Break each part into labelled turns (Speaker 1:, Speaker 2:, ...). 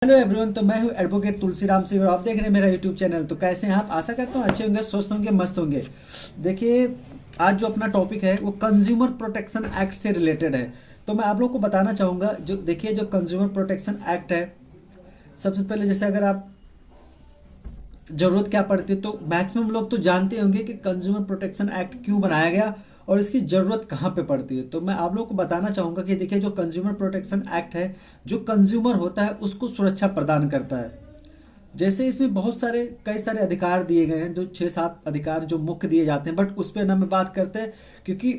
Speaker 1: Hello everyone. तो मैं हूं एडवोकेट तुलसीराम सिंह और आप देख रहे हैं मेरा यूट्यूब चैनल। तो कैसे हैं आप? आशा करता हूं अच्छे होंगे, स्वस्थ होंगे, मस्त होंगे। देखिए, आज जो अपना टॉपिक है वो कंज्यूमर प्रोटेक्शन एक्ट से रिलेटेड है। तो मैं आप लोगों को बताना चाहूँगा, जो देखिए जो कंज्यूमर प्रोटेक्शन एक्ट है, सबसे पहले जैसे अगर आप ज़रूरत क्या पड़ती है तो मैक्सिमम लोग तो जानते होंगे कि कंज्यूमर प्रोटेक्शन एक्ट क्यों बनाया गया और इसकी ज़रूरत कहाँ पे पड़ती है। तो मैं आप लोगों को बताना चाहूँगा कि देखिए, जो कंज्यूमर प्रोटेक्शन एक्ट है, जो कंज्यूमर होता है उसको सुरक्षा प्रदान करता है। जैसे इसमें बहुत सारे कई सारे अधिकार दिए गए हैं, जो 6-7 अधिकार जो मुख्य दिए जाते हैं, बट उस पर ना मैं बात करते हैं, क्योंकि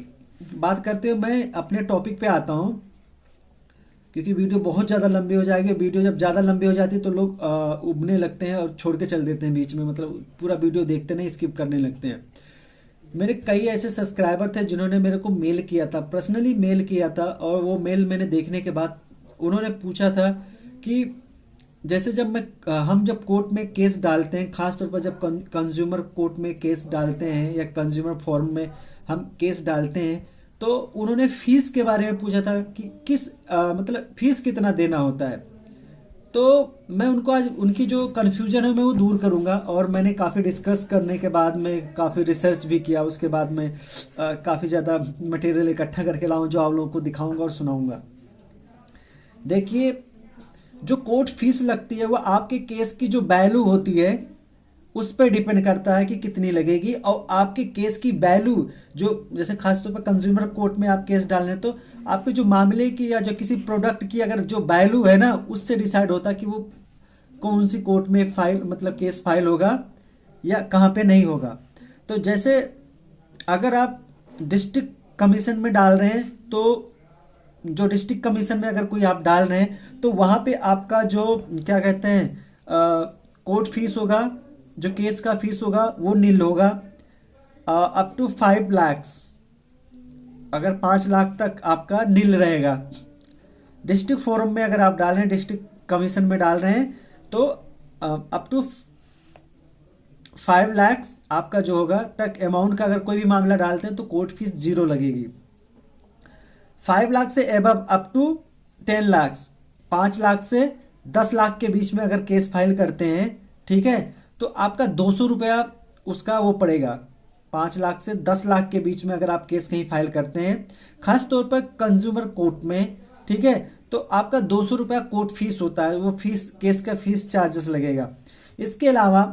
Speaker 1: बात करते हुए मैं अपने टॉपिक पे आता हूँ, क्योंकि वीडियो बहुत ज़्यादा लंबी हो जाएगी। वीडियो जब ज़्यादा लंबी हो जाती है तो लोग उबने लगते हैं और छोड़ के चल देते हैं बीच में, मतलब पूरा वीडियो देखते नहीं, स्किप करने लगते हैं। मेरे कई ऐसे सब्सक्राइबर थे जिन्होंने मेरे को मेल किया था, पर्सनली मेल किया था, और वो मेल मैंने देखने के बाद उन्होंने पूछा था कि जैसे हम जब कोर्ट में केस डालते हैं, खासतौर पर जब कंज्यूमर कोर्ट में केस डालते हैं या कंज्यूमर फोरम में हम केस डालते हैं, तो उन्होंने फीस के बारे में पूछा था कि मतलब फीस कितना देना होता है। तो मैं उनको आज उनकी जो कन्फ्यूजन है मैं वो दूर करूंगा, और मैंने काफ़ी डिस्कस करने के बाद में काफ़ी रिसर्च भी किया। उसके बाद में काफ़ी ज़्यादा मटेरियल इकट्ठा करके लाऊं जो आप लोगों को दिखाऊंगा और सुनाऊंगा। देखिए, जो कोर्ट फीस लगती है वो आपके केस की जो वैल्यू होती है उस पर डिपेंड करता है कि कितनी लगेगी। और आपके केस की वैल्यू, जो जैसे खासतौर पर कंज्यूमर कोर्ट में आप केस डाल रहे हैं, तो आपके जो मामले की या जो किसी प्रोडक्ट की अगर जो वैल्यू है ना, उससे डिसाइड होता है कि वो कौन सी कोर्ट में फाइल, मतलब केस फाइल होगा या कहाँ पे नहीं होगा। तो जैसे अगर आप डिस्ट्रिक्ट कमीशन में डाल रहे हैं, तो जो डिस्ट्रिक्ट कमीशन में अगर कोई आप डाल रहे हैं तो वहाँ पे आपका जो क्या कहते हैं कोर्ट फीस होगा, जो केस का फीस होगा वो नील होगा, अप टू 5 लाख। अगर 5 लाख तक आपका नील रहेगा। डिस्ट्रिक्ट फोरम में अगर आप डाल रहे हैं, डिस्ट्रिक्ट कमीशन में डाल रहे हैं, तो अप टू 5 लाख आपका जो होगा तक अमाउंट का अगर कोई भी मामला डालते हैं तो कोर्ट फीस 0 लगेगी। 5 लाख से above up to 10 lakh, 5 lakh से 10 लाख के बीच में अगर केस फाइल करते हैं, ठीक है, तो आपका 200 रुपया उसका वो पड़ेगा। 5 लाख से 10 लाख के बीच में अगर आप केस कहीं फाइल करते हैं, खास तौर पर कंज्यूमर कोर्ट में, ठीक है, तो आपका 200 रुपया कोर्ट फीस होता है। वो फीस, केस का फीस चार्जेस लगेगा। इसके अलावा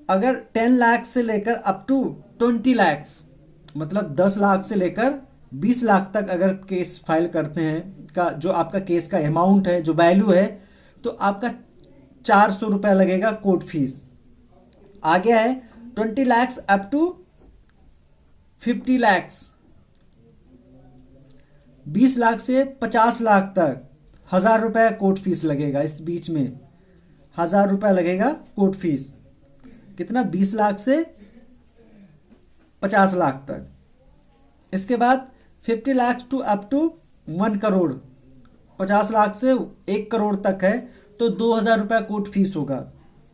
Speaker 1: अगर 10 लाख से लेकर अप टू 20 लाख, मतलब 10 लाख से लेकर 20 लाख तक अगर केस फाइल करते हैं, का जो आपका केस का अमाउंट है, जो वैल्यू है, तो आपका 400 रुपया लगेगा कोर्ट फीस। आगे है 20 लाख अप टू 50 लाख, 20 लाख से 50 लाख तक 1000 रुपया कोर्ट फीस लगेगा। इस बीच में 1000 रुपया लगेगा कोर्ट फीस। कितना? 20 लाख से 50 लाख तक। इसके बाद 50 lakh to up to 1 crore, 50 lakh से 1 करोड़ तक है, तो 2000 रुपया कोर्ट फीस होगा।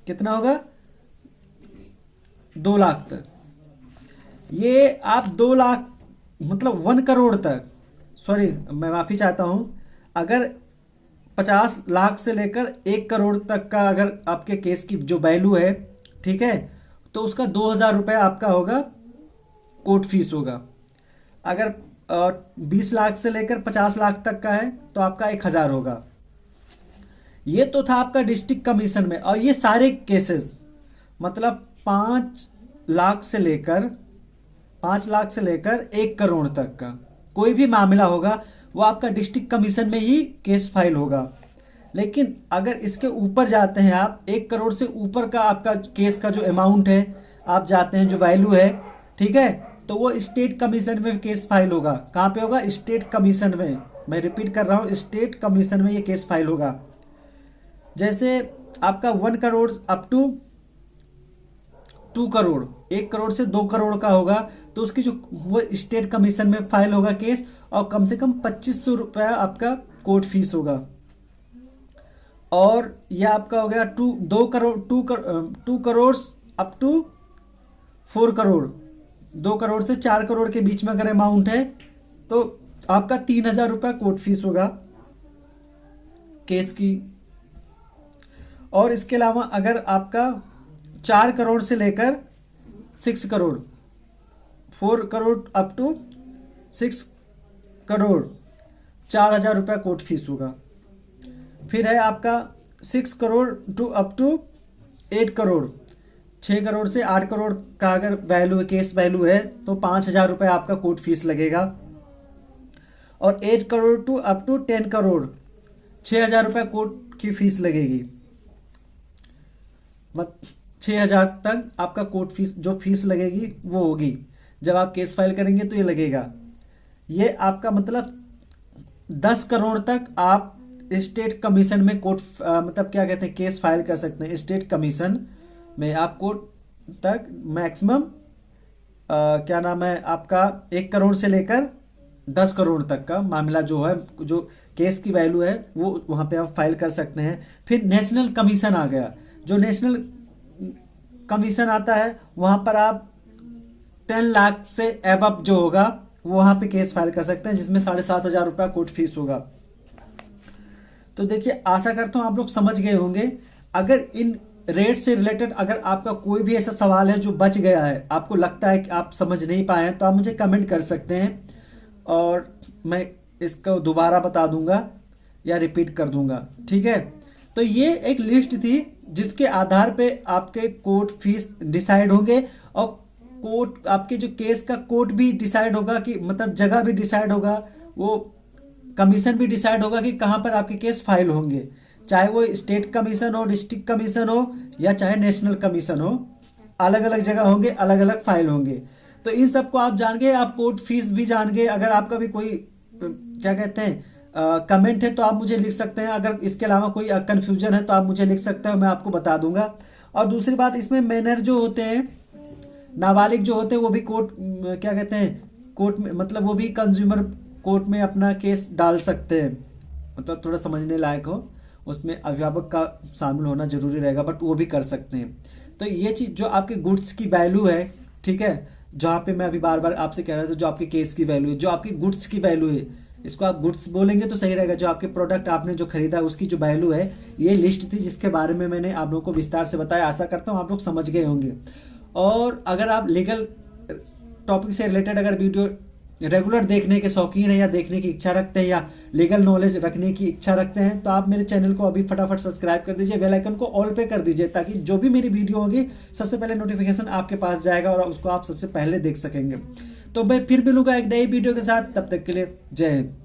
Speaker 1: कितना होगा? 2 लाख तक। ये आप 2 लाख, मतलब 1 करोड़ तक, सॉरी मैं माफ़ी चाहता हूँ, अगर 50 लाख से लेकर 1 करोड़ तक का अगर आपके केस की जो वैल्यू है, ठीक है, तो उसका 2000 रुपया आपका होगा कोर्ट फीस होगा। अगर 20 लाख से लेकर 50 लाख तक का है तो आपका 1000 होगा। ये तो था आपका डिस्ट्रिक्ट कमीशन में। और ये सारे केसेस, मतलब 5 लाख से लेकर 1 करोड़ तक का कोई भी मामला होगा वो आपका डिस्ट्रिक्ट कमीशन में ही केस फाइल होगा। लेकिन अगर इसके ऊपर जाते हैं आप, 1 करोड़ से ऊपर का आपका केस का जो अमाउंट है, आप जाते हैं, जो वैल्यू है, ठीक है, तो वो स्टेट कमीशन में केस फाइल होगा। कहाँ पे होगा? स्टेट कमीशन में। मैं रिपीट कर रहा हूँ, स्टेट कमीशन में ये केस फाइल होगा। जैसे आपका 1 करोड़ अप टू 2 करोड़, 1 करोड़ से 2 करोड़ का होगा, तो उसकी जो वो स्टेट कमीशन में फाइल होगा केस, और कम से कम 2500 रुपया आपका कोर्ट फीस होगा। और यह आपका हो गया 2 करोड़ अप टू 4 करोड़, 2 करोड़ से 4 करोड़ के बीच में अगर अमाउंट है तो आपका 3000 रुपया कोर्ट फीस होगा केस की और इसके अलावा अगर आपका 4 करोड़ से लेकर 6 करोड़, 4 करोड़ अप टू 6 करोड़, 4,000 रुपया कोर्ट फीस होगा। फिर है आपका 6 crore to up to 8 crore, 6 crore से 8 करोड़ का अगर वैल्यू है, केस वैल्यू है, तो 5,000 रुपये आपका कोर्ट फीस लगेगा। और 8 crore to up to 10 crore, 6,000 रुपये कोर्ट की फीस लगेगी। 6,000 तक आपका कोर्ट फीस, जो फीस लगेगी वो होगी। जब आप केस फाइल करेंगे तो ये लगेगा। ये आपका मतलब 10 करोड़ तक आप स्टेट कमीशन में कोर्ट मतलब क्या कहते हैं, केस फाइल कर सकते हैं। स्टेट कमीशन में आप कोर्ट तक मैक्सिमम क्या नाम है आपका 1 करोड़ से लेकर 10 करोड़ तक का मामला जो है, जो केस की वैल्यू है, वो वहाँ पे आप फाइल कर सकते हैं। फिर नेशनल कमीशन आ गया। जो नेशनल कमीशन आता है वहाँ पर आप 10 लाख से एबव जो होगा वो वहाँ पे केस फाइल कर सकते हैं, जिसमें 7,500 रुपया कोर्ट फीस होगा। तो देखिए, आशा करता हूँ आप लोग समझ गए होंगे। अगर इन रेट से रिलेटेड अगर आपका कोई भी ऐसा सवाल है जो बच गया है, आपको लगता है कि आप समझ नहीं पाए हैं, तो आप मुझे कमेंट कर सकते हैं और मैं इसको दोबारा बता दूंगा या रिपीट कर दूंगा। ठीक है, तो ये एक लिस्ट थी जिसके आधार पे आपके कोर्ट फीस डिसाइड होंगे और कोर्ट आपके जो केस का कोर्ट भी डिसाइड होगा, कि मतलब जगह भी डिसाइड होगा, वो कमीशन भी डिसाइड होगा कि कहाँ पर आपके केस फाइल होंगे। चाहे वो स्टेट कमीशन हो, डिस्ट्रिक्ट कमीशन हो, या चाहे नेशनल कमीशन हो, अलग अलग जगह होंगे, अलग अलग फाइल होंगे। तो इन सबको आप जान गए, आप कोर्ट फीस भी जान गए। अगर आपका भी कोई क्या कहते हैं कमेंट है तो आप मुझे लिख सकते हैं। अगर इसके अलावा कोई कन्फ्यूजन है तो आप मुझे लिख सकते हैं, मैं आपको बता दूंगा। और दूसरी बात, इसमें मैनर जो होते हैं, नाबालिग जो होते हैं, वो भी कोर्ट क्या कहते हैं, कोर्ट में मतलब वो भी कंज्यूमर कोर्ट में अपना केस डाल सकते हैं। मतलब थोड़ा समझने लायक हो, उसमें अभिभावक का शामिल होना जरूरी रहेगा, बट वो भी कर सकते हैं। तो ये चीज़ जो आपके गुड्स की वैल्यू है, ठीक है, जहाँ पे मैं अभी बार बार आपसे कह रहा था, जो आपके केस की वैल्यू है, जो आपकी गुड्स की वैल्यू है, इसको आप गुड्स बोलेंगे तो सही रहेगा। जो आपके प्रोडक्ट आपने जो खरीदा उसकी जो वैल्यू है, ये लिस्ट थी जिसके बारे में मैंने आप लोगों को विस्तार से बताया। आशा करता हूँ आप लोग समझ गए होंगे। और अगर आप लीगल टॉपिक से रिलेटेड अगर वीडियो रेगुलर देखने के शौकीन है, या देखने की इच्छा रखते हैं, या लीगल नॉलेज रखने की इच्छा रखते हैं, तो आप मेरे चैनल को अभी फटाफट सब्सक्राइब कर दीजिए, बेल आइकन को ऑल पे कर दीजिए, ताकि जो भी मेरी वीडियो होगी सबसे पहले नोटिफिकेशन आपके पास जाएगा और उसको आप सबसे पहले देख सकेंगे। तो मैं फिर मिलूंगा एक नई वीडियो के साथ, तब तक के लिए जय हिंद।